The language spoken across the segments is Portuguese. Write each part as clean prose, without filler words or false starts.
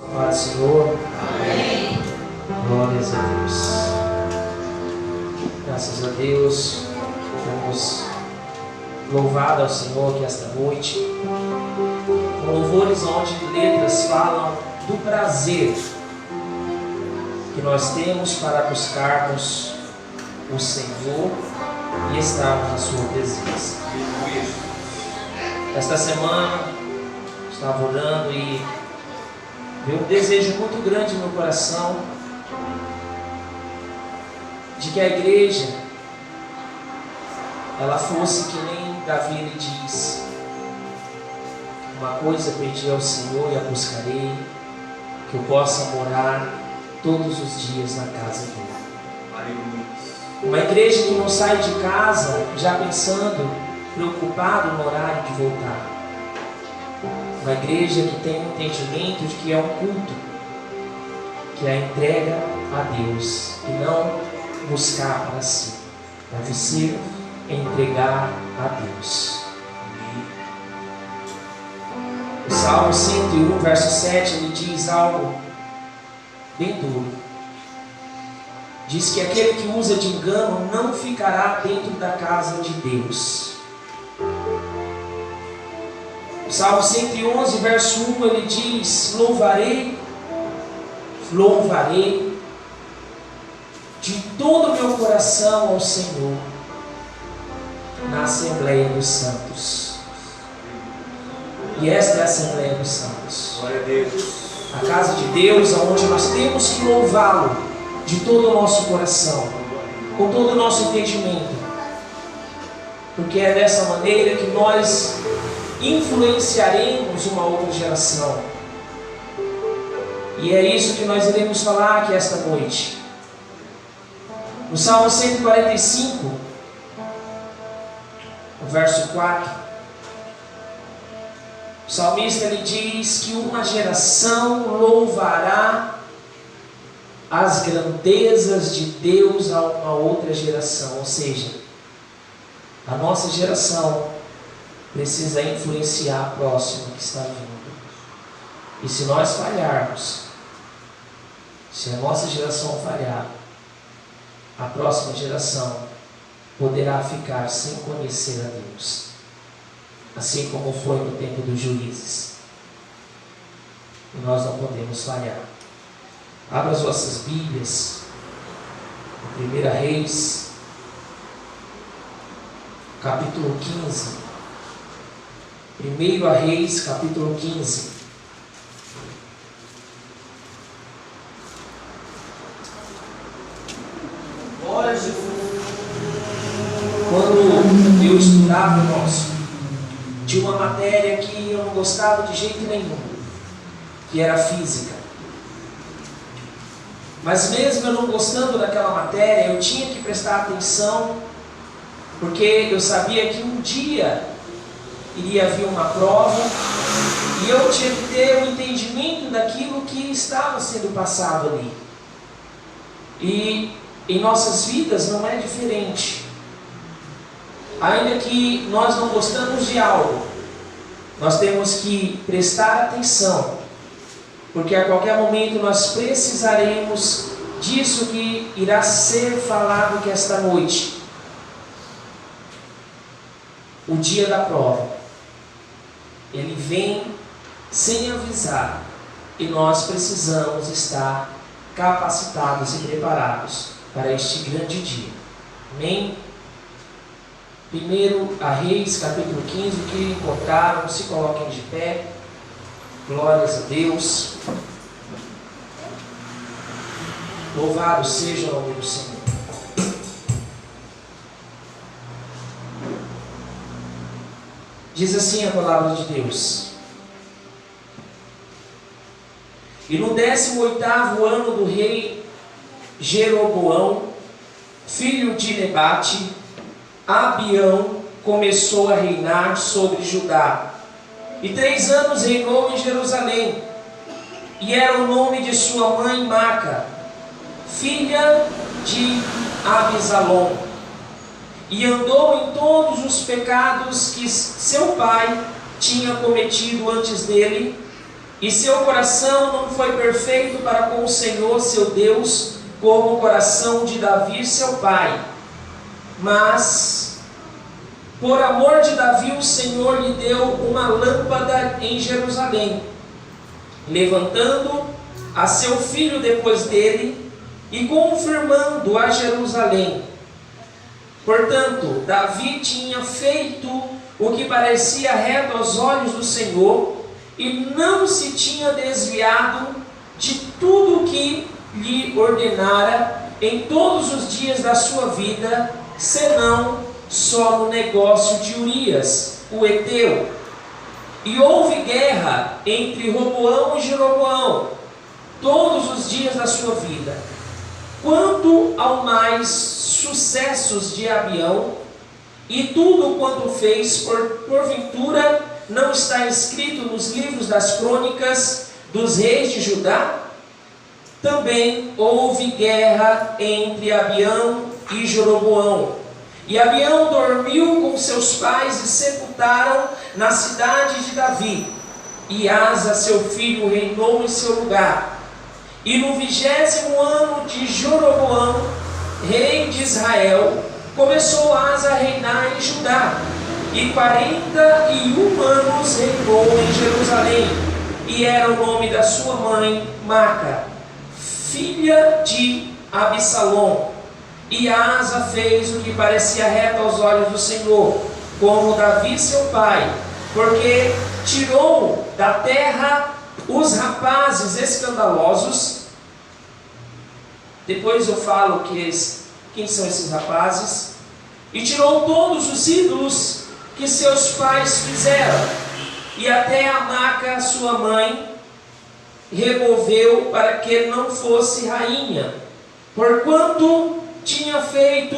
Paz, Senhor. Amém. Glórias a Deus. Graças a Deus, temos louvado ao Senhor aqui esta noite, com louvores onde letras falam do prazer que nós temos para buscarmos o Senhor e estarmos na sua presença. Esta semana estava orando e veio um desejo muito grande no meu coração de que a igreja ela fosse que nem Davi ele diz: uma coisa pedi ao Senhor e a buscarei, que eu possa morar todos os dias na casa dele. Uma igreja que não sai de casa já pensando, preocupado no horário de voltar. Uma igreja que tem um entendimento de que é um culto, que é a entrega a Deus e não buscar para si. É você entregar a Deus. O Salmo 101, verso 7, ele diz algo bem duro. Diz que aquele que usa de engano não ficará dentro da casa de Deus. O Salmo 111, verso 1, ele diz: louvarei de todo o meu coração ao Senhor na Assembleia dos Santos. E esta é a Assembleia dos Santos. Glória a Deus. A casa de Deus, onde nós temos que louvá-lo de todo o nosso coração, com todo o nosso entendimento, porque é dessa maneira que nós influenciaremos uma outra geração. E é isso que nós iremos falar aqui esta noite. No Salmo 145, no verso 4, o salmista ele diz que uma geração louvará as grandezas de Deus a uma outra geração. Ou seja, a nossa geração precisa influenciar a próxima que está vindo. E se nós falharmos, se a nossa geração falhar, a próxima geração poderá ficar sem conhecer a Deus, assim como foi no tempo dos juízes. E nós não podemos falhar. Abra as vossas Bíblias, 1 Reis, capítulo 15. 1 Reis, capítulo 15. Glória a Jesus. Quando eu estudava, irmãos, tinha uma matéria que eu não gostava de jeito nenhum, que era física. Mas mesmo eu não gostando daquela matéria, eu tinha que prestar atenção, porque eu sabia que um dia iria vir uma prova e eu tinha que ter um entendimento daquilo que estava sendo passado ali. E em nossas vidas não é diferente. Ainda que nós não gostamos de algo, nós temos que prestar atenção, porque a qualquer momento nós precisaremos disso que irá ser falado aqui esta noite. O dia da prova, ele vem sem avisar, e nós precisamos estar capacitados e preparados para este grande dia. Amém? 1 Reis, capítulo 15, que encontraram, se coloquem de pé. Glórias a Deus. Louvado seja o nome do Senhor. Diz assim a palavra de Deus: e no 18º ano do rei Jeroboão, filho de Nebate, Abião começou a reinar sobre Judá, e 3 anos reinou em Jerusalém. E era o nome de sua mãe Maca, filha de Abisalom. E andou em todos os pecados que seu pai tinha cometido antes dele, e seu coração não foi perfeito para com o Senhor seu Deus, como o coração de Davi seu pai. Mas, por amor de Davi, o Senhor lhe deu uma lâmpada em Jerusalém, levantando a seu filho depois dele e confirmando a Jerusalém. Portanto, Davi tinha feito o que parecia reto aos olhos do Senhor, e não se tinha desviado de tudo o que lhe ordenara em todos os dias da sua vida, senão só no negócio de Urias, o heteu. E houve guerra entre Roboão e Jeroboão todos os dias da sua vida. Quanto ao mais sucessos de Abião e tudo quanto fez, porventura não está escrito nos livros das crônicas dos reis de Judá? Também houve guerra entre Abião e Jeroboão. E Abião dormiu com seus pais e sepultaram na cidade de Davi. E Asa, seu filho, reinou em seu lugar. E no 20º ano de Jeroboão, rei de Israel, começou Asa a reinar em Judá. E 41 anos reinou em Jerusalém. E era o nome da sua mãe, Maca, filha de Absalom. E Asa fez o que parecia reto aos olhos do Senhor, como Davi seu pai, porque tirou da terra os rapazes escandalosos. Depois eu falo quem são esses rapazes. E tirou todos os ídolos que seus pais fizeram, e até a Maca, sua mãe, removeu para que não fosse rainha, porquanto tinha feito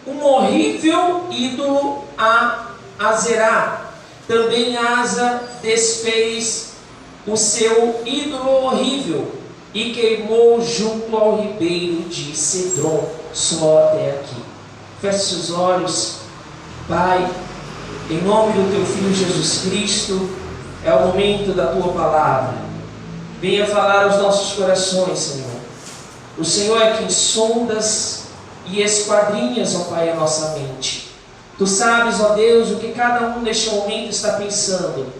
um horrível ídolo a Azerá. Também Asa desfez o seu ídolo horrível e queimou junto ao ribeiro de Cedron. Só até aqui. Feche seus olhos. Pai, em nome do Teu Filho Jesus Cristo, é o momento da Tua palavra. Venha falar aos nossos corações, Senhor. O Senhor é quem sondas e esquadrinhas, ó Pai, a nossa mente. Tu sabes, ó Deus, o que cada um neste momento está pensando.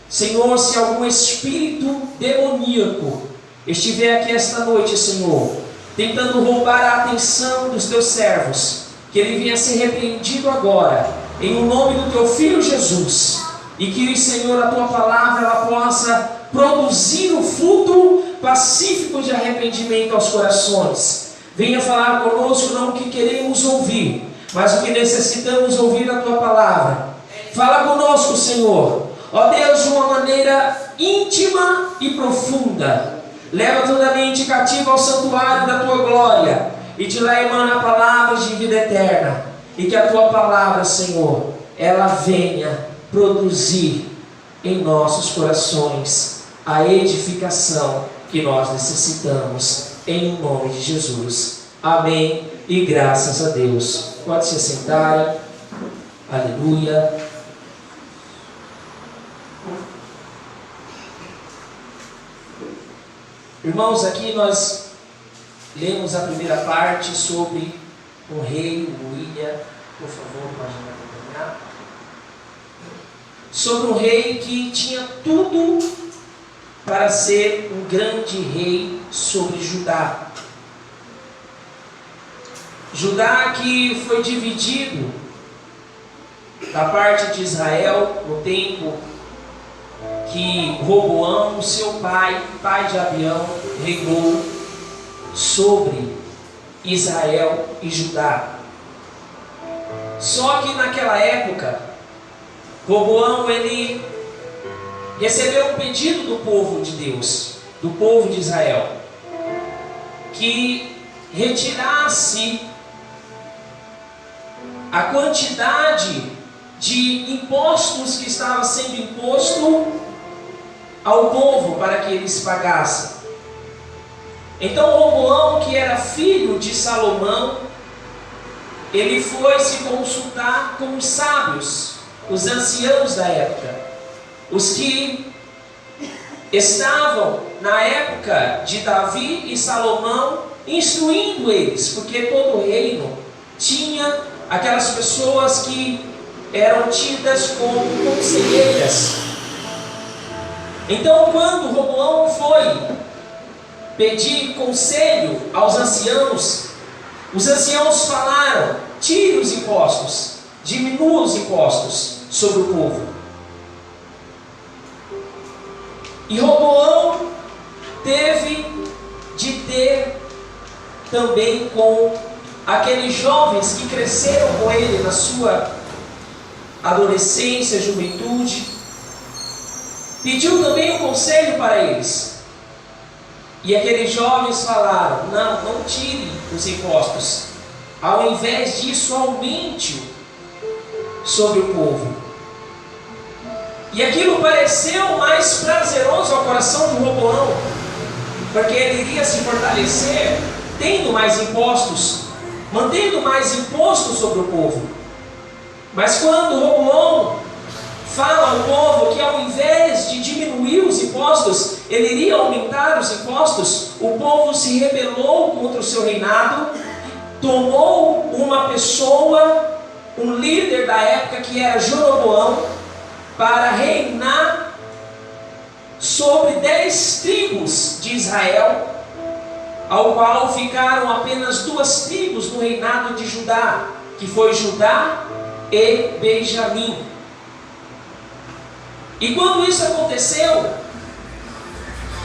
Senhor, se algum espírito demoníaco estiver aqui esta noite, Senhor, tentando roubar a atenção dos Teus servos, que ele venha ser repreendido agora, em o nome do Teu Filho Jesus, e que, Senhor, a Tua palavra ela possa produzir o fruto pacífico de arrependimento aos corações. Venha falar conosco não o que queremos ouvir, mas o que necessitamos ouvir da Tua palavra. Fala conosco, Senhor, ó Deus, de uma maneira íntima e profunda. Leva toda a mente cativa ao santuário da Tua glória, e de lá emana palavras de vida eterna. E que a Tua palavra, Senhor, ela venha produzir em nossos corações a edificação que nós necessitamos, em nome de Jesus. Amém e graças a Deus. Pode se sentar. Aleluia. Irmãos, aqui nós lemos a primeira parte sobre o rei, o William. Por favor, pode me acompanhar. Sobre um rei que tinha tudo para ser um grande rei sobre Judá. Judá que foi dividido da parte de Israel no tempo que Roboão, seu pai de Abião, reinou sobre Israel e Judá. Só que naquela época, Roboão ele recebeu um pedido do povo de Deus, do povo de Israel, que retirasse a quantidade de impostos que estava sendo imposto ao povo para que eles pagassem. Então Roboão, que era filho de Salomão, ele foi se consultar com os sábios, os anciãos da época, os que estavam na época de Davi e Salomão instruindo eles, porque todo o reino tinha aquelas pessoas que eram tidas como conselheiras. Então, quando Roboão foi pedir conselho aos anciãos, os anciãos falaram: tire os impostos, diminua os impostos sobre o povo. E Roboão teve de ter também com aqueles jovens que cresceram com ele na sua adolescência, juventude, pediu também um conselho para eles. E aqueles jovens falaram: não tire os impostos, ao invés disso aumente-o sobre o povo. E aquilo pareceu mais prazeroso ao coração de Roboão, porque ele iria se fortalecer tendo mais impostos, mantendo mais impostos sobre o povo. Mas quando Roboão fala ao povo que ao invés de diminuir os impostos, ele iria aumentar os impostos, o povo se rebelou contra o seu reinado, tomou uma pessoa, um líder da época que era Jeroboão, para reinar sobre 10 tribos de Israel, ao qual ficaram apenas 2 tribos no reinado de Judá, que foi Judá e Benjamim. E quando isso aconteceu,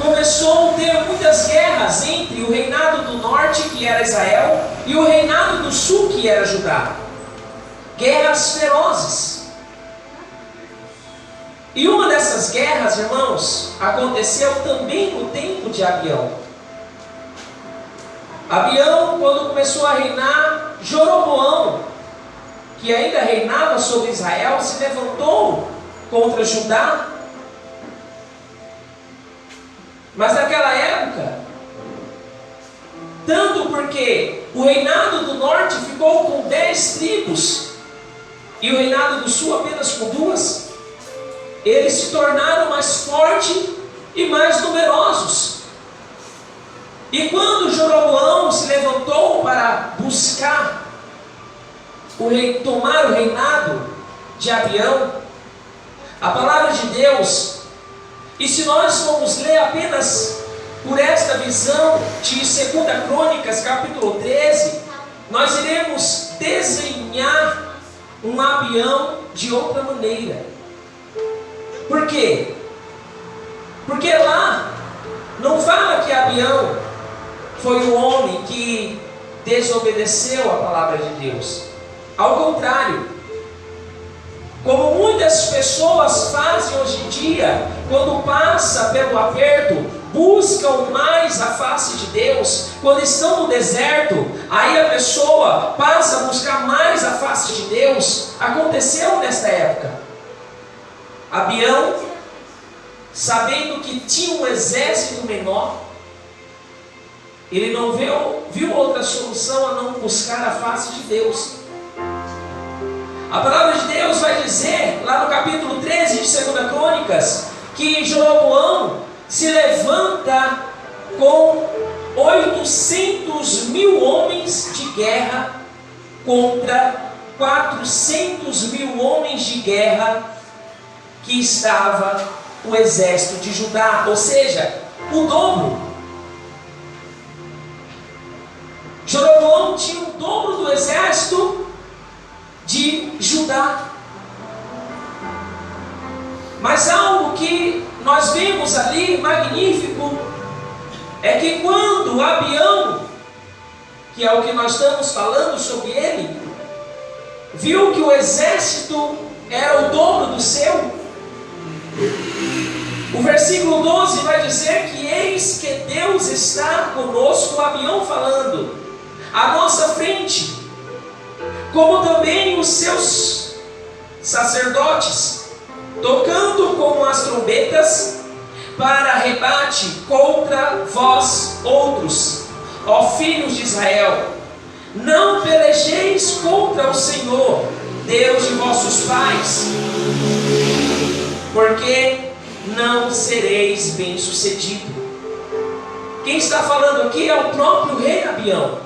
começou a ter muitas guerras entre o reinado do norte, que era Israel, e o reinado do sul, que era Judá. Guerras ferozes. E uma dessas guerras, irmãos, aconteceu também no tempo de Abião. Abião, quando começou a reinar, Jeroboão, que ainda reinava sobre Israel, se levantou contra Judá. Mas naquela época, tanto porque o reinado do norte ficou com 10 tribos e o reinado do sul apenas com 2, eles se tornaram mais fortes e mais numerosos. E quando Jeroboão se levantou para buscar tomar o reinado de Abião, a palavra de Deus, e se nós formos ler apenas por esta visão de 2 Crônicas, capítulo 13, nós iremos desenhar um Abião de outra maneira. Por quê? Porque lá não fala que Abião foi o homem que desobedeceu a palavra de Deus. Ao contrário, como muitas pessoas fazem hoje em dia, quando passa pelo aperto, buscam mais a face de Deus. Quando estão no deserto, aí a pessoa passa a buscar mais a face de Deus. Aconteceu nesta época. Abião, sabendo que tinha um exército menor, ele não viu outra solução a não buscar a face de Deus. A palavra de Deus vai dizer, lá no capítulo 13 de 2 Crônicas, que Jeroboão se levanta com 800.000 homens de guerra contra 400.000 homens de guerra que estava o exército de Judá, ou seja, o dobro. Jeroboão tinha o dobro do exército de Judá. Mas algo que nós vemos ali magnífico é que quando Abião, que é o que nós estamos falando sobre ele, viu que o exército era o dobro do seu, o versículo 12 vai dizer que eis que Deus está conosco, Abião falando, à nossa frente, como também os seus sacerdotes, tocando com as trombetas, para rebate contra vós outros, ó filhos de Israel. Não pelejeis contra o Senhor, Deus de vossos pais, porque não sereis bem-sucedido. Quem está falando aqui é o próprio rei Abião,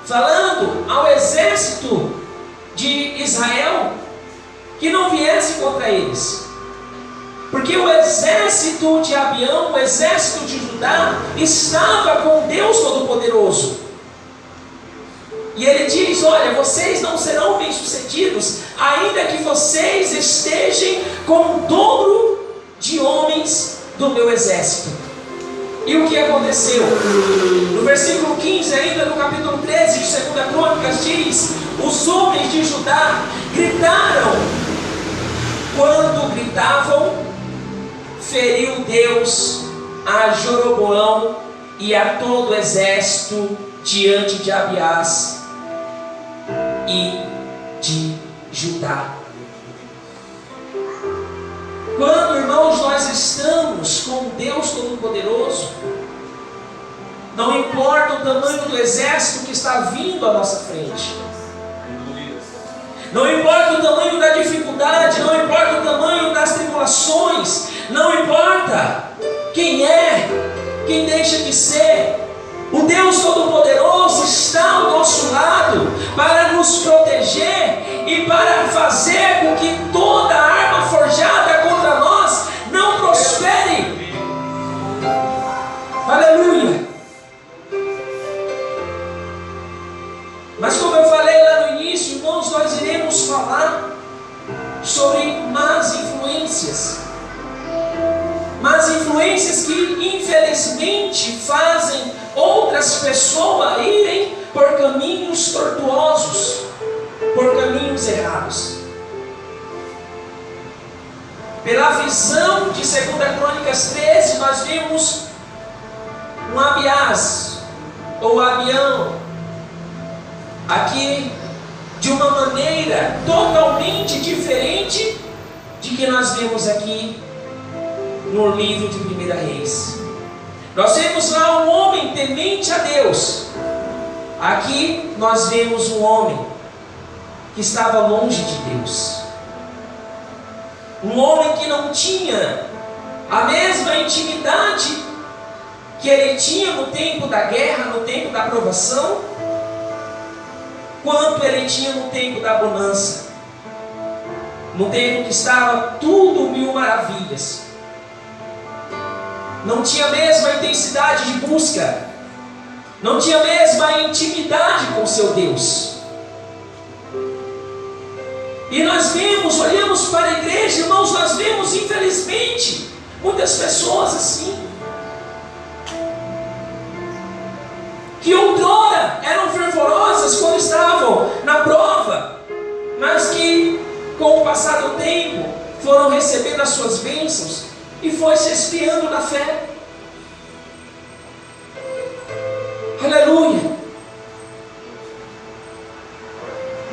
falando ao exército de Israel que não viesse contra eles, porque o exército de Abião, o exército de Judá, estava com Deus Todo-Poderoso. E ele diz: olha, vocês não serão bem-sucedidos, ainda que vocês estejam com o dobro de homens do meu exército. E o que aconteceu? No versículo 15, ainda no capítulo 13 de 2 Crônicas, diz: os homens de Judá gritaram. Quando gritavam, feriu Deus a Jeroboão e a todo o exército diante de Abiás e de Judá. Quando, irmãos, nós estamos com Deus Todo-Poderoso, não importa o tamanho do exército que está vindo à nossa frente, não importa o tamanho da dificuldade, não importa o tamanho das tribulações, não importa quem é, quem deixa de ser, o Deus Todo-Poderoso está ao nosso lado para nos proteger e para fazer com que toda arma forjada contra nós não prospere. Aleluia! Mas como eu falei lá no início, irmãos, nós iremos falar sobre más influências. Más influências que infelizmente fazem outras pessoas irem por caminhos tortuosos, por caminhos errados. Pela visão de 2 Crônicas 13, nós vimos um Abiás, ou Abião, aqui de uma maneira totalmente diferente de que nós vemos aqui no livro de 1 Reis. Nós vemos lá um homem temente a Deus. Aqui nós vemos um homem que estava longe de Deus, um homem que não tinha a mesma intimidade que ele tinha no tempo da guerra, no tempo da provação, quanto ele tinha no tempo da bonança, no tempo que estava tudo mil maravilhas. Não tinha a mesma intensidade de busca, não tinha a mesma intimidade com seu Deus. E nós vemos, olhamos para a igreja, irmãos, nós vemos infelizmente muitas pessoas assim, que outrora eram fervorosas quando estavam na prova, mas que com o passar do tempo foram recebendo as suas bênçãos e foi se esfriando na fé. Aleluia!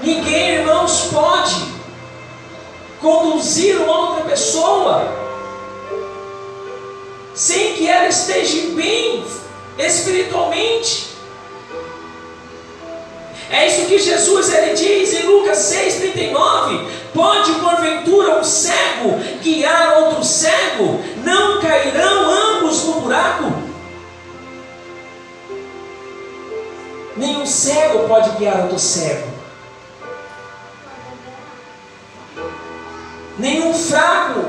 Ninguém, irmãos, pode conduzir uma outra pessoa sem que ela esteja bem espiritualmente. É isso que Jesus ele diz em Lucas 6,39: pode porventura um cego guiar outro cego? Não cairão ambos no buraco? Nenhum cego pode guiar outro cego. Nenhum fraco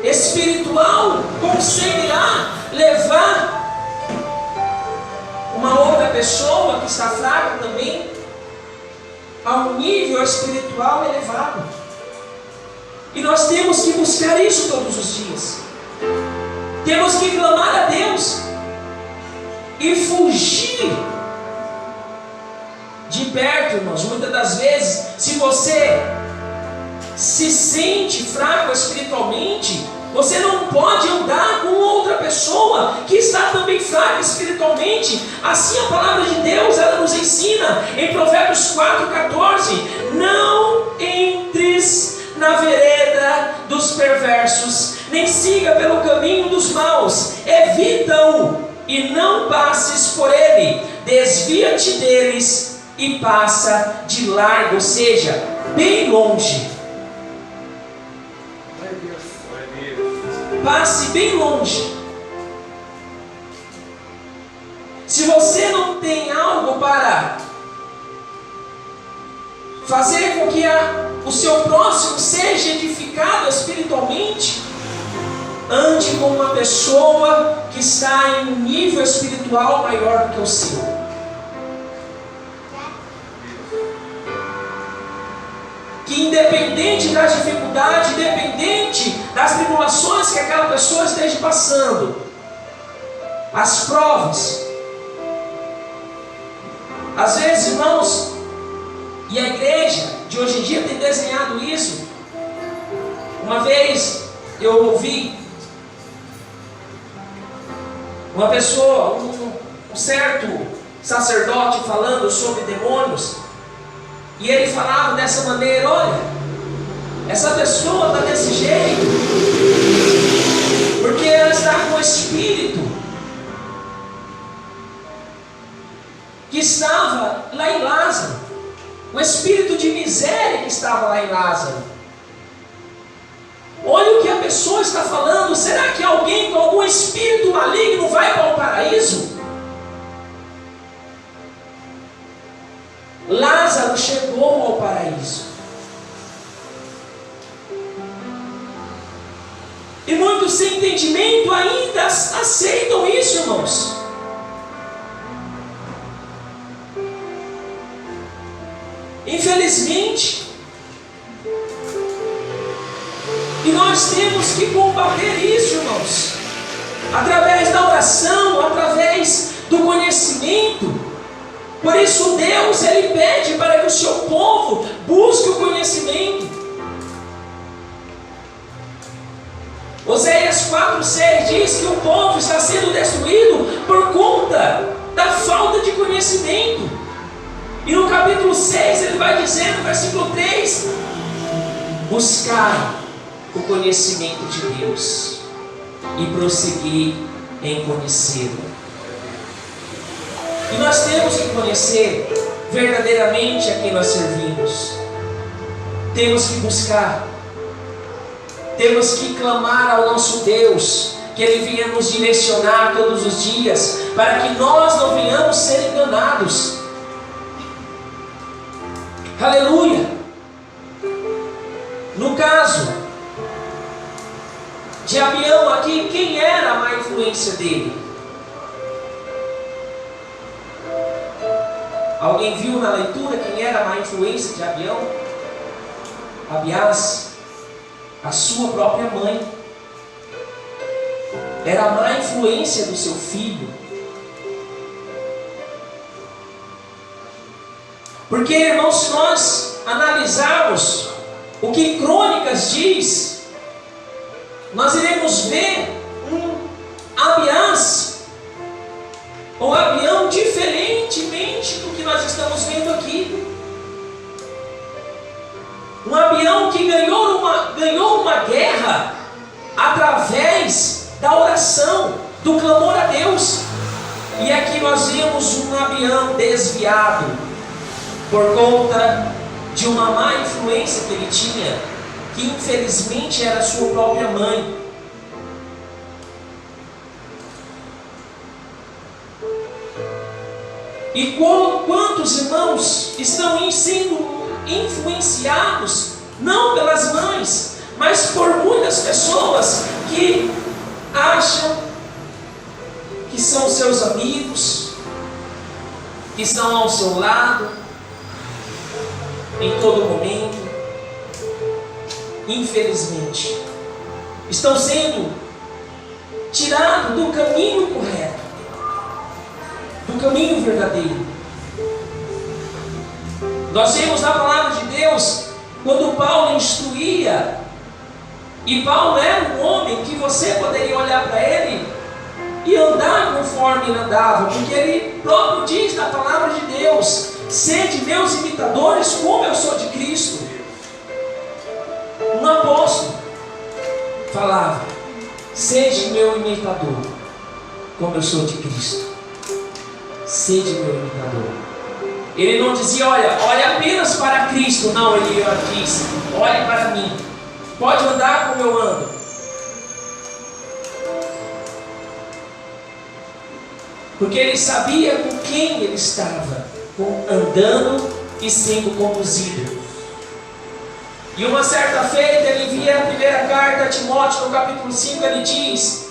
espiritual conseguirá levar uma outra pessoa que está fraca também a um nível espiritual elevado. E nós temos que buscar isso todos os dias. Temos que clamar a Deus e fugir de perto, irmãos. Muitas das vezes, se você se sente fraco espiritualmente, você não pode andar com outra pessoa que está também fraca espiritualmente. Assim a palavra de Deus, ela nos ensina em Provérbios 4,14: não entres na vereda dos perversos, nem siga pelo caminho dos maus, evita-o e não passes por ele, desvia-te deles e passa de largo, ou seja, bem longe. passe bem longe. Se você não tem algo para fazer com que o seu próximo seja edificado espiritualmente, ande com uma pessoa que está em um nível espiritual maior do que o seu. Que independente da dificuldade, independente das tribulações que aquela pessoa esteja passando, as provas, às vezes, irmãos, e a igreja de hoje em dia tem desenhado isso. Uma vez eu ouvi uma pessoa, um certo sacerdote falando sobre demônios, e ele falava dessa maneira: olha, essa pessoa está desse jeito porque ela está com o espírito que estava lá em Lázaro, o espírito de miséria que estava lá em Lázaro. Olha o que a pessoa está falando. Será que alguém com algum espírito maligno vai para o paraíso? Lázaro chegou ao paraíso. E muitos sem entendimento ainda aceitam isso, irmãos. Infelizmente. E nós temos que combater isso, irmãos, através da oração, através do conhecimento. Por isso Deus, Ele pede para que o seu povo busque o conhecimento. Oséias 4,6 diz que o povo está sendo destruído por conta da falta de conhecimento. E no capítulo 6 ele vai dizer, no versículo 3, buscar o conhecimento de Deus e prosseguir em conhecê-lo. E nós temos que conhecer verdadeiramente a quem nós servimos. Temos que buscar, temos que clamar ao nosso Deus, que Ele venha nos direcionar todos os dias, para que nós não venhamos ser enganados. Aleluia! No caso de Abião aqui, quem era a má influência dele? Alguém viu na leitura quem era a má influência de Abião? Abiás, a sua própria mãe, era a má influência do seu filho. Porque, irmãos, se nós analisarmos o que Crônicas diz, nós iremos ver um Abiás, ou Abião, diferentemente do que nós estamos vendo aqui. Um Abião que ganhou uma guerra através da oração, do clamor a Deus. E aqui nós vemos um Abião desviado por conta de uma má influência que ele tinha, que infelizmente era a sua própria mãe. E quantos irmãos estão sendo influenciados, não pelas mães, mas por muitas pessoas que acham que são seus amigos, que estão ao seu lado em todo momento. Infelizmente, estão sendo tirados do caminho correto, do caminho verdadeiro. Nós vemos na palavra de Deus, quando Paulo instruía, e Paulo era um homem que você poderia olhar para ele e andar conforme ele andava, porque ele próprio diz na palavra de Deus: sede meus imitadores, como eu sou de Cristo. Um apóstolo falava: sede meu imitador, como eu sou de Cristo. Sede meu imitador. Ele não dizia: olha apenas para Cristo. Não, ele diz: olhe para mim. Pode andar como eu ando. porque ele sabia com quem ele estava andando e sendo conduzido. E uma certa feita ele envia a primeira carta a Timóteo, no capítulo 5, ele diz,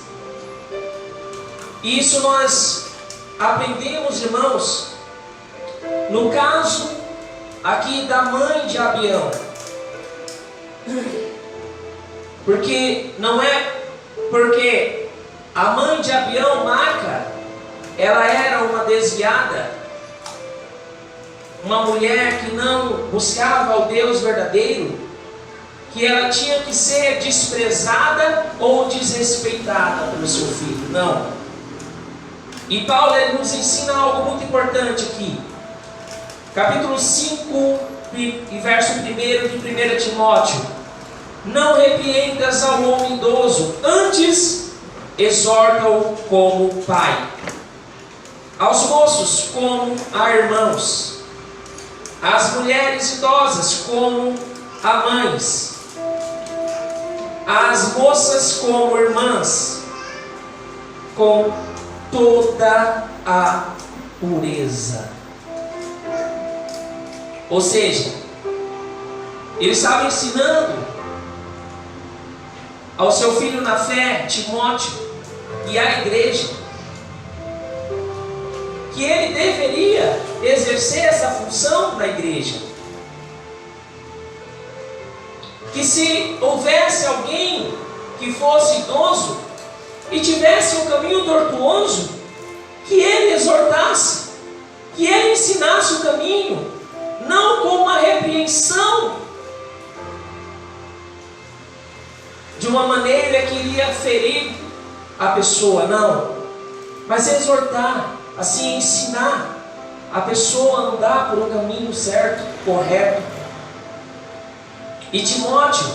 e isso nós aprendemos, irmãos, no caso aqui da mãe de Abião, porque não é porque a mãe de Abião, Maaca, ela era uma desviada, uma mulher que não buscava ao Deus verdadeiro, que ela tinha que ser desprezada ou desrespeitada pelo seu filho. Não. E Paulo ele nos ensina algo muito importante aqui. Capítulo 5 e verso 1 de 1 Timóteo. Não repreendas ao homem idoso, antes exorta-o como pai. Aos moços como a irmãos. Às mulheres idosas como a mães. Às moças como irmãs, com toda a pureza. Ou seja, ele estava ensinando ao seu filho na fé, Timóteo, e à igreja, que ele deveria exercer essa função na igreja. Que se houvesse alguém que fosse idoso e tivesse um caminho tortuoso, que ele exortasse, que ele ensinasse o caminho, não com uma repreensão de uma maneira que iria ferir a pessoa, não, mas exortar, assim ensinar a pessoa a andar por um caminho certo, correto. E Timóteo,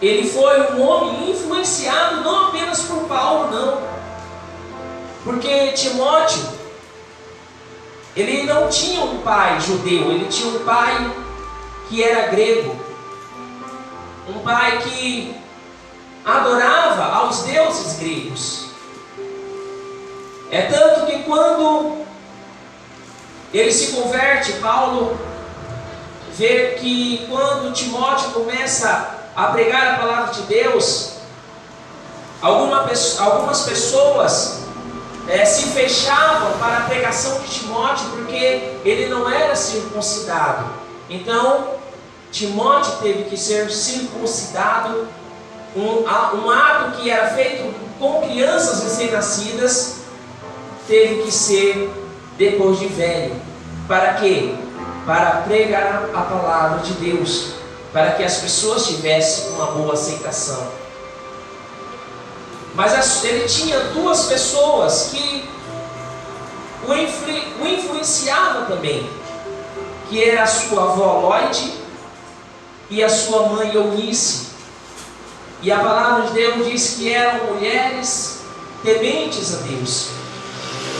ele foi um homem influenciado não apenas por Paulo, não. Porque Timóteo, ele não tinha um pai judeu, ele tinha um pai que era grego. Um pai que adorava aos deuses gregos. É tanto que quando ele se converte, Paulo vê que quando Timóteo começa a pregar a palavra de Deus, algumas pessoas se fechavam para a pregação de Timóteo, porque ele não era circuncidado. Então, Timóteo teve que ser circuncidado, um ato que era feito com crianças recém-nascidas, teve que ser depois de velho. Para quê? Para pregar a palavra de Deus, para que as pessoas tivessem uma boa aceitação. Mas ele tinha duas pessoas que o influenciavam também, que era a sua avó Lóide e a sua mãe Eunice. E a palavra de Deus diz que eram mulheres tementes a Deus.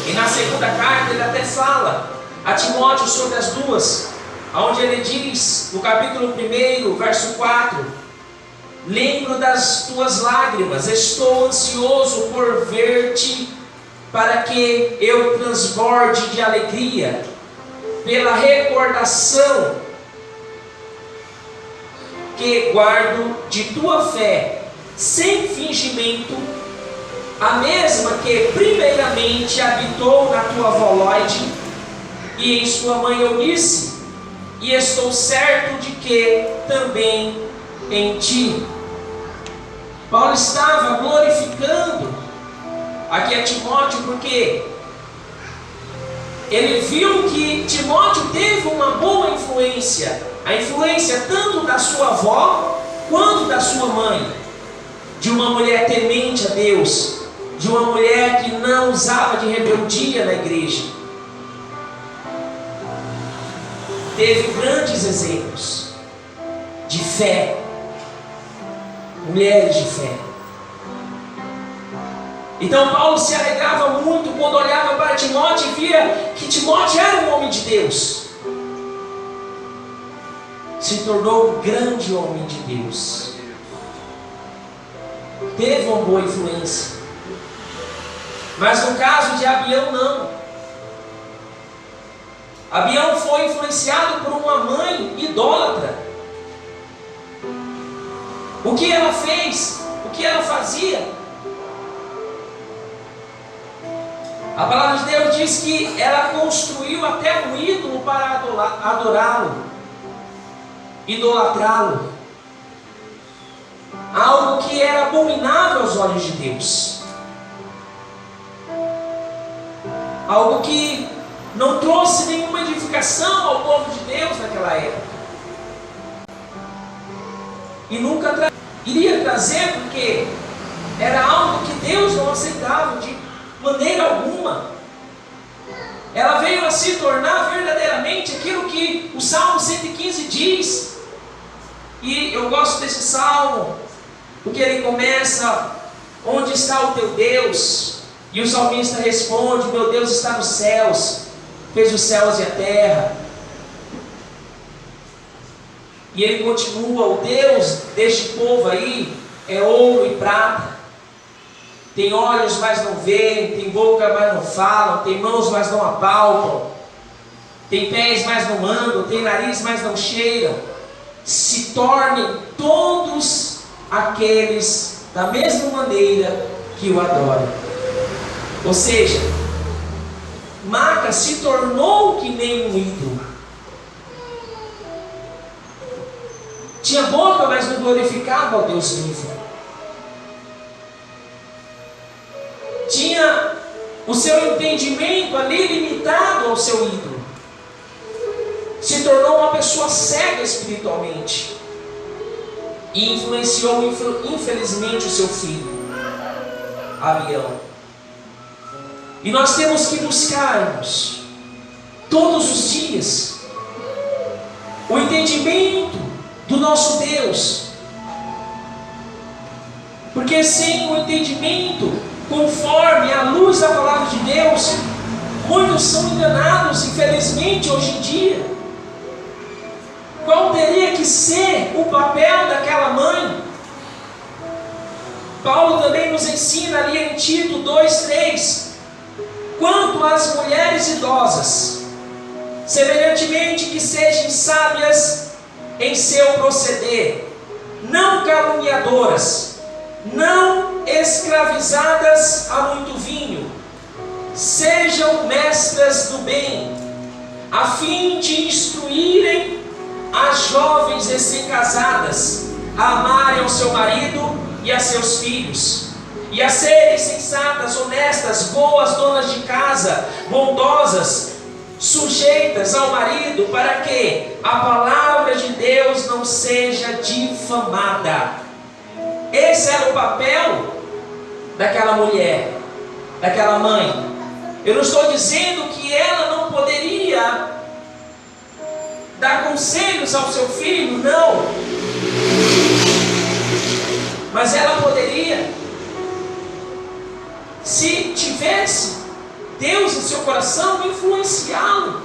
E na segunda carta ele até fala a Timóteo sobre as duas, onde ele diz, no capítulo 1, verso 4, lembro das tuas lágrimas, estou ansioso por ver-te, para que eu transborde de alegria, pela recordação que guardo de tua fé, sem fingimento, a mesma que primeiramente habitou na tua avó Lóide e em sua mãe Eunice, e estou certo de que também em ti. Paulo estava glorificando aqui a Timóteo, porque ele viu que Timóteo teve uma boa influência, a influência tanto da sua avó quanto da sua mãe, de uma mulher temente a Deus, de uma mulher que não usava de rebeldia na igreja. Teve grandes exemplos de fé, mulheres de fé. Então Paulo se alegrava muito quando olhava para Timóteo e via que Timóteo era um homem de Deus. Se tornou um grande homem de Deus. Teve uma boa influência. Mas no caso de Abião, não. Abião foi influenciado por uma mãe idólatra. O que ela fez? O que ela fazia? A palavra de Deus diz que ela construiu até um ídolo para adorá-lo, idolatrá-lo. Algo que era abominável aos olhos de Deus. Algo que não trouxe nenhuma edificação ao povo de Deus naquela época. E nunca iria trazer, porque era algo que Deus não aceitava de maneira alguma. Ela veio a se tornar verdadeiramente aquilo que o Salmo 115 diz. E eu gosto desse salmo, porque ele começa: onde está o teu Deus? E o salmista responde: meu Deus está nos céus, fez os céus e a terra. E ele continua: o Deus deste povo aí é ouro e prata. Tem olhos, mas não veem, tem boca, mas não falam, tem mãos, mas não apalpam, tem pés, mas não andam, tem nariz, mas não cheiram. Se tornem todos aqueles da mesma maneira que o adoram. Ou seja, Maaca se tornou que nem um ídolo. Tinha boca, mas não glorificava ao Deus vivo. Tinha o seu entendimento ali limitado ao seu ídolo. Se tornou uma pessoa cega espiritualmente. E influenciou, infelizmente, o seu filho, Abião. E nós temos que buscarmos, todos os dias, o entendimento do nosso Deus. Porque sem o entendimento, conforme a luz da palavra de Deus, muitos são enganados, infelizmente, hoje em dia. Qual teria que ser o papel daquela mãe? Paulo também nos ensina ali em Tito 2:3: quanto às mulheres idosas, semelhantemente que sejam sábias em seu proceder, não caluniadoras, não escravizadas a muito vinho, sejam mestras do bem, a fim de instruírem as jovens recém-casadas a amarem ao seu marido e a seus filhos, e a serem sensatas, honestas, boas donas de casa, bondosas, sujeitas ao marido, para que a palavra de Deus não seja difamada. Esse era o papel daquela mulher, daquela mãe. Eu não estou dizendo que ela não poderia dar conselhos ao seu filho, não. Mas ela poderia, se tivesse Deus em seu coração, influenciá-lo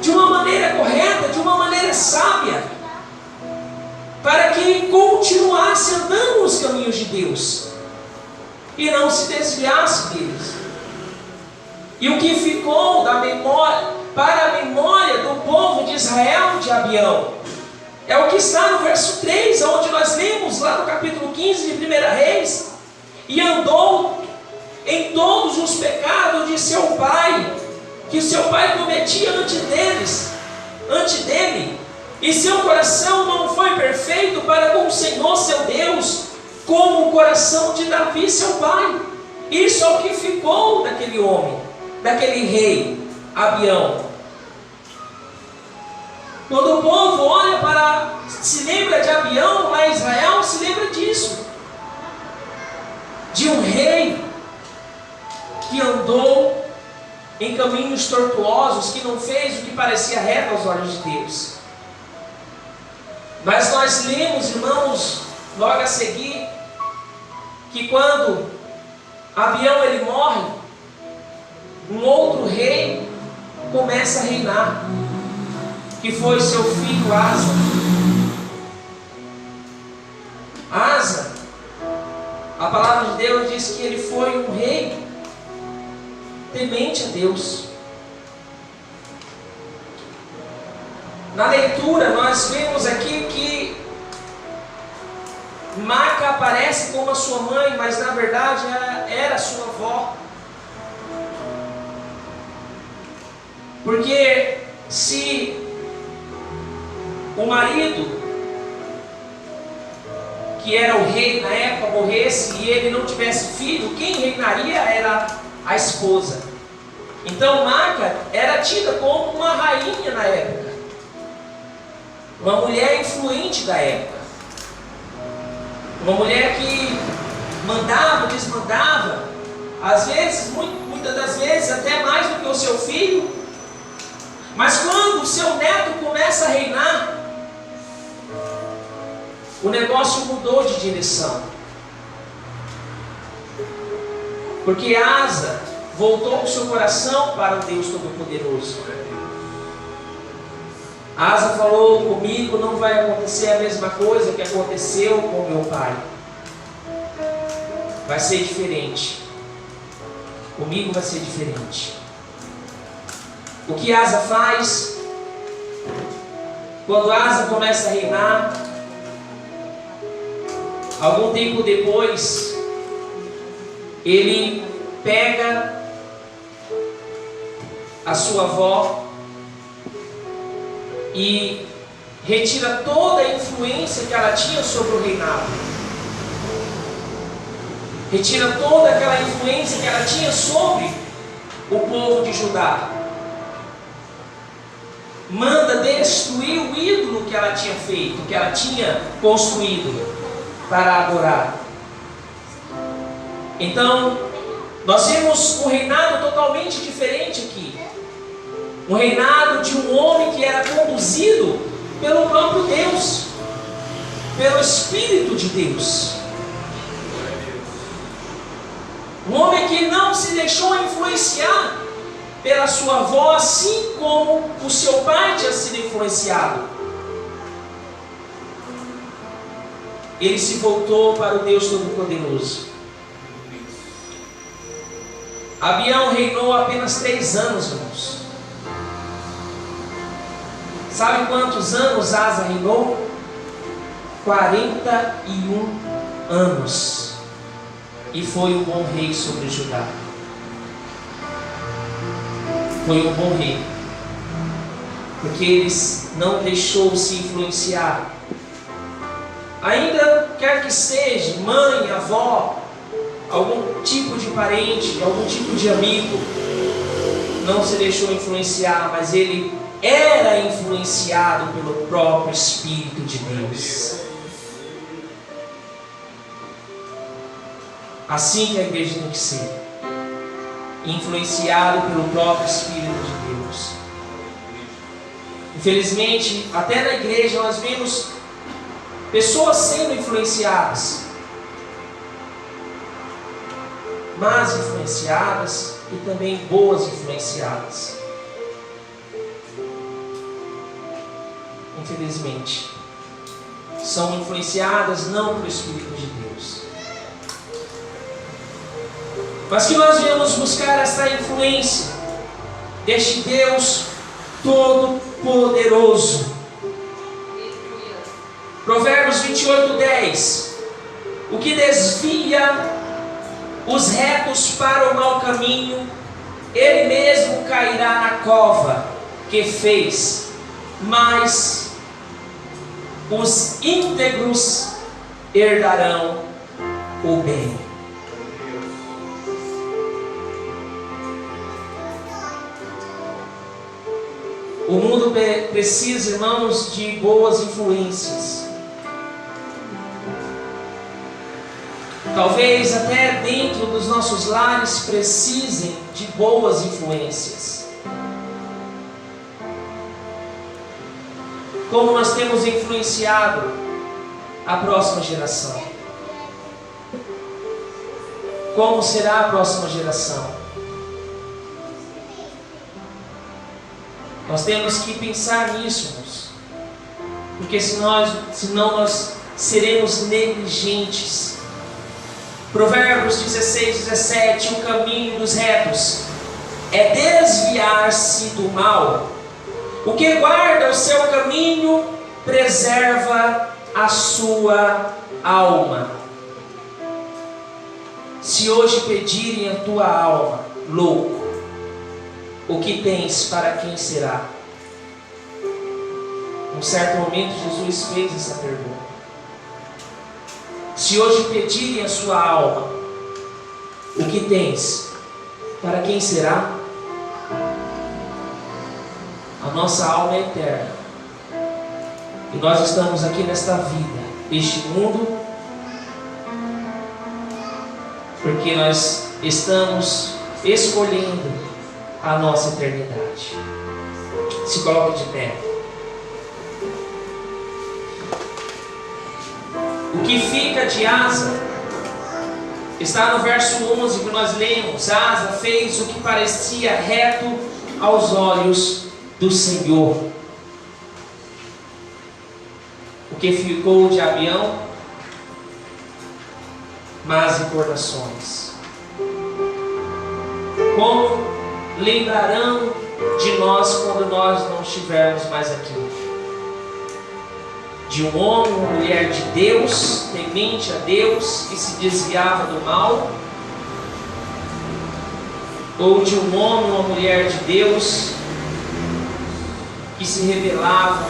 de uma maneira correta, de uma maneira sábia, para que continuasse andando nos caminhos de Deus e não se desviasse deles. E o que ficou da memória, para a memória do povo de Israel, de Abião, é o que está no verso 3, onde nós lemos lá no capítulo 15 de 1 Reis: e andou em todos os pecados de seu pai, que seu pai cometia antes dele, e seu coração não foi perfeito para com o Senhor seu Deus, como o coração de Davi seu pai. Isso é o que ficou daquele homem, daquele rei Abião. Quando o povo olha para, se lembra de Abião, lá em Israel, se lembra disso, de um rei que andou em caminhos tortuosos, que não fez o que parecia reto aos olhos de Deus. Mas nós lemos, irmãos, logo a seguir, que quando Abião ele morre, um outro rei começa a reinar, que foi seu filho Asa. Asa, a palavra de Deus diz que ele foi um rei temente a Deus. Na leitura nós vemos aqui que Maca aparece como a sua mãe, mas na verdade era sua avó. Porque se o marido, que era o rei na época, morresse e ele não tivesse filho, quem reinaria era a esposa. Então Maca era tida como uma rainha na época, uma mulher influente da época, uma mulher que mandava, desmandava, às vezes, muitas das vezes até mais do que o seu filho. Mas quando o seu neto começa a reinar, o negócio mudou de direção. Porque Asa voltou o seu coração para o Deus Todo-Poderoso. Asa falou: comigo não vai acontecer a mesma coisa que aconteceu com meu pai. Vai ser diferente. Comigo vai ser diferente. O que Asa faz? Quando Asa começa a reinar, algum tempo depois, ele pega a sua avó e retira toda a influência que ela tinha sobre o reinado. Retira toda aquela influência que ela tinha sobre o povo de Judá. Manda destruir o ídolo que ela tinha feito, que ela tinha construído para adorar. Então, nós vemos um reinado totalmente diferente aqui. Um reinado de um homem que era conduzido pelo próprio Deus, pelo Espírito de Deus. Um homem que não se deixou influenciar pela sua avó, assim como o seu pai tinha sido influenciado. Ele se voltou para o Deus Todo-Poderoso. Abião reinou apenas 3 anos, irmãos. Sabe quantos anos Asa reinou? 41 anos. E foi um bom rei sobre Judá. Foi um bom rei, porque ele não deixou se influenciar. Ainda quer que seja mãe, avó, algum tipo de parente, algum tipo de amigo, não se deixou influenciar, mas ele era influenciado pelo próprio Espírito de Deus. Assim que a igreja tem que ser, influenciado pelo próprio Espírito de Deus. Infelizmente, até na igreja nós vemos pessoas sendo influenciadas, más influenciadas e também boas influenciadas. Infelizmente, são influenciadas não pelo Espírito de Deus, mas que nós viemos buscar essa influência deste Deus Todo-Poderoso. Provérbios 28:10: o que desvia os retos para o mau caminho, ele mesmo cairá na cova que fez, mas os íntegros herdarão o bem. O mundo precisa, irmãos, de boas influências. Talvez até dentro dos nossos lares precisem de boas influências. Como nós temos influenciado a próxima geração? Como será a próxima geração? Nós temos que pensar nisso, irmãos, porque senão nós seremos negligentes. Provérbios 16:17: o caminho dos retos é desviar-se do mal. O que guarda o seu caminho preserva a sua alma. Se hoje pedirem a tua alma, louco, o que tens, para quem será? Num certo momento Jesus fez essa pergunta. Se hoje pedirem a sua alma, o que tens, para quem será? A nossa alma é eterna. E nós estamos aqui nesta vida, este mundo, porque nós estamos escolhendo a nossa eternidade. Se coloque de pé. O que fica de Asa está no verso 11 que nós lemos. Asa fez o que parecia reto aos olhos do Senhor. O que ficou de Abião? Más recordações. Como lembrarão de nós quando nós não estivermos mais aqui? De um homem, uma mulher de Deus, temente a Deus, que se desviava do mal? Ou de um homem, uma mulher de Deus, que se rebelava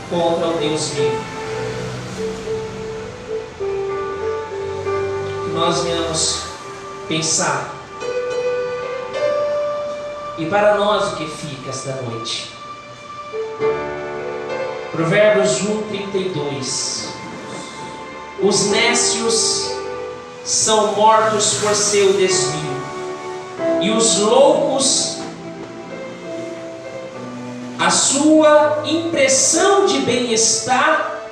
contra o Deus vivo? Nós venhamos pensar. E para nós o que fica esta noite? Provérbios 1:32. Os nécios são mortos por seu desvio, e os loucos, a sua impressão de bem-estar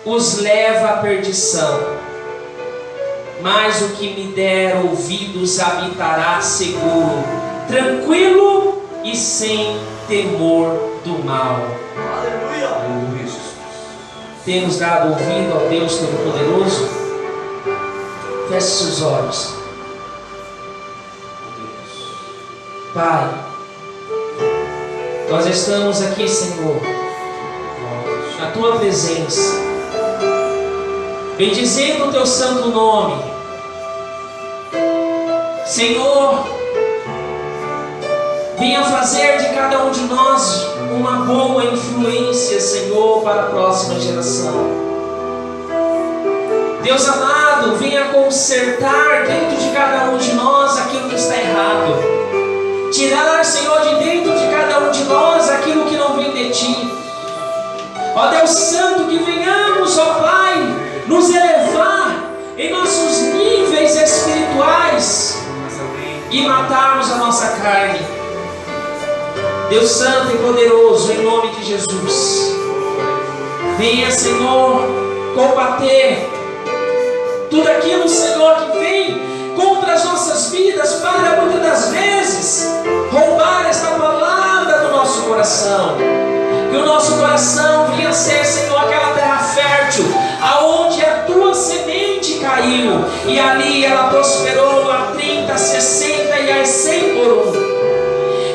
os leva à perdição. Mas o que me der ouvidos habitará seguro, tranquilo e sem temor do mal. Aleluia. Temos dado ouvido ao Deus Todo-Poderoso? Feche seus olhos. Pai, nós estamos aqui, Senhor, na Tua presença, bendizendo o Teu santo nome. Senhor, venha fazer de cada um de nós uma boa influência, Senhor, para a próxima geração. Deus amado, venha consertar dentro de cada um de nós aquilo que está errado. Tirar, Senhor, de dentro de cada um de nós aquilo que não vem de Ti. Ó Deus Santo, que venhamos, ó Pai, nos elevar em nossos níveis espirituais e matarmos a nossa carne. Deus Santo e Poderoso, em nome de Jesus, venha, Senhor, combater tudo aquilo, Senhor, que vem contra as nossas vidas, para muitas das vezes roubar esta palavra do nosso coração. Que o nosso coração venha ser, Senhor, aquela terra fértil, aonde a Tua semente caiu, e ali ela prosperou a 30, 60 e a 100 por um.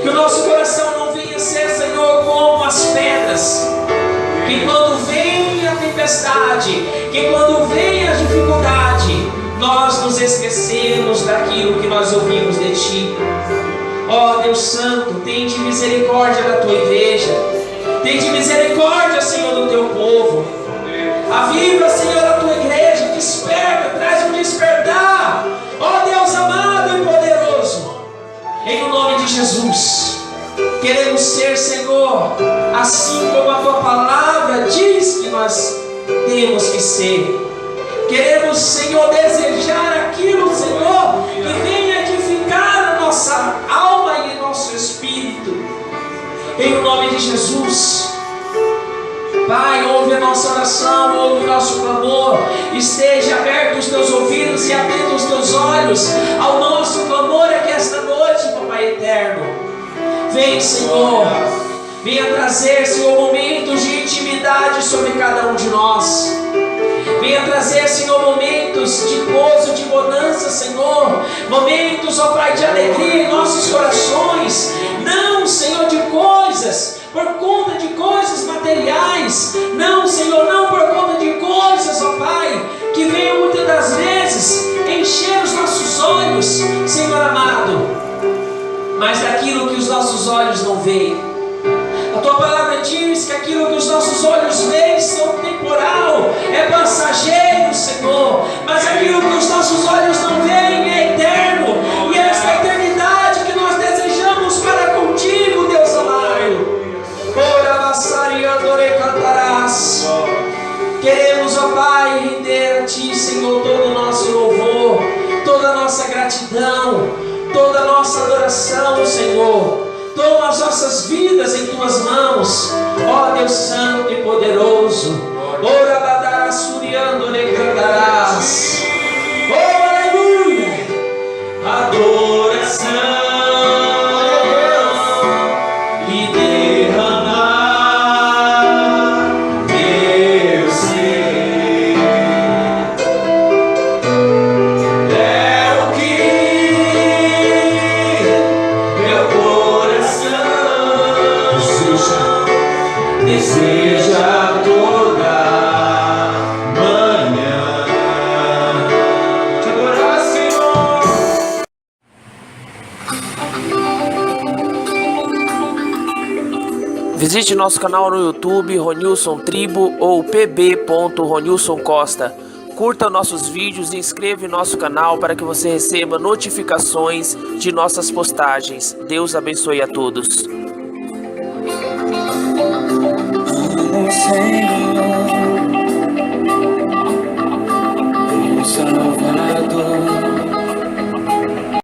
Que o nosso coração não venha ser, Senhor, como as pedras, que quando vem a tempestade, que quando vem a dificuldade, nós nos esquecemos daquilo que nós ouvimos de Ti. Ó Deus Santo, tende misericórdia da Tua igreja, tende misericórdia, Senhor, do Teu povo. Aviva, Senhor, a Tua igreja, desperta, traz um despertar, ó Deus amado e poderoso, em nome de Jesus. Queremos ser, Senhor, assim como a Tua palavra diz que nós temos que ser. Queremos, Senhor, desejar aquilo, Senhor, que venha edificar a nossa alma e nosso espírito. Em nome de Jesus. Pai, ouve a nossa oração, ouve o nosso clamor. Esteja aberto os Teus ouvidos e atento os Teus olhos ao nosso clamor aqui esta noite, Pai eterno. Vem, Senhor, venha trazer, Senhor, momentos de intimidade sobre cada um de nós. Venha trazer, Senhor, momentos de gozo, de bonança, Senhor. Momentos, ó Pai, de alegria em nossos por conta de coisas materiais. Não, Senhor, não por conta de coisas, ó Pai, que venham muitas das vezes encher os nossos olhos, Senhor amado, mas daquilo que os nossos olhos não veem. A Tua palavra diz que aquilo que os nossos olhos veem são temporal, é passageiro, Senhor, mas aquilo que os nossos olhos não veem é eterno, e é esta eternidade que nós desejamos para contigo, Deus amado. Ora, vassariandore cantarás. Queremos, ó Pai, render a Ti, Senhor, todo o nosso louvor, toda a nossa gratidão, toda a nossa adoração, Senhor. Toma as nossas vidas em Tuas mãos, ó Deus Santo e poderoso. Ora, badarás, suriando, cantarás. Oh, aleluia! Adoração e derramar meu ser é o que meu coração deseja toda manhã. Te adorar, Senhor. Visite nosso canal no YouTube, Ronilson Tribo ou pb.Ronilson Costa. Curta nossos vídeos e inscreva em nosso canal para que você receba notificações de nossas postagens. Deus abençoe a todos. Senhor, meu Salvador.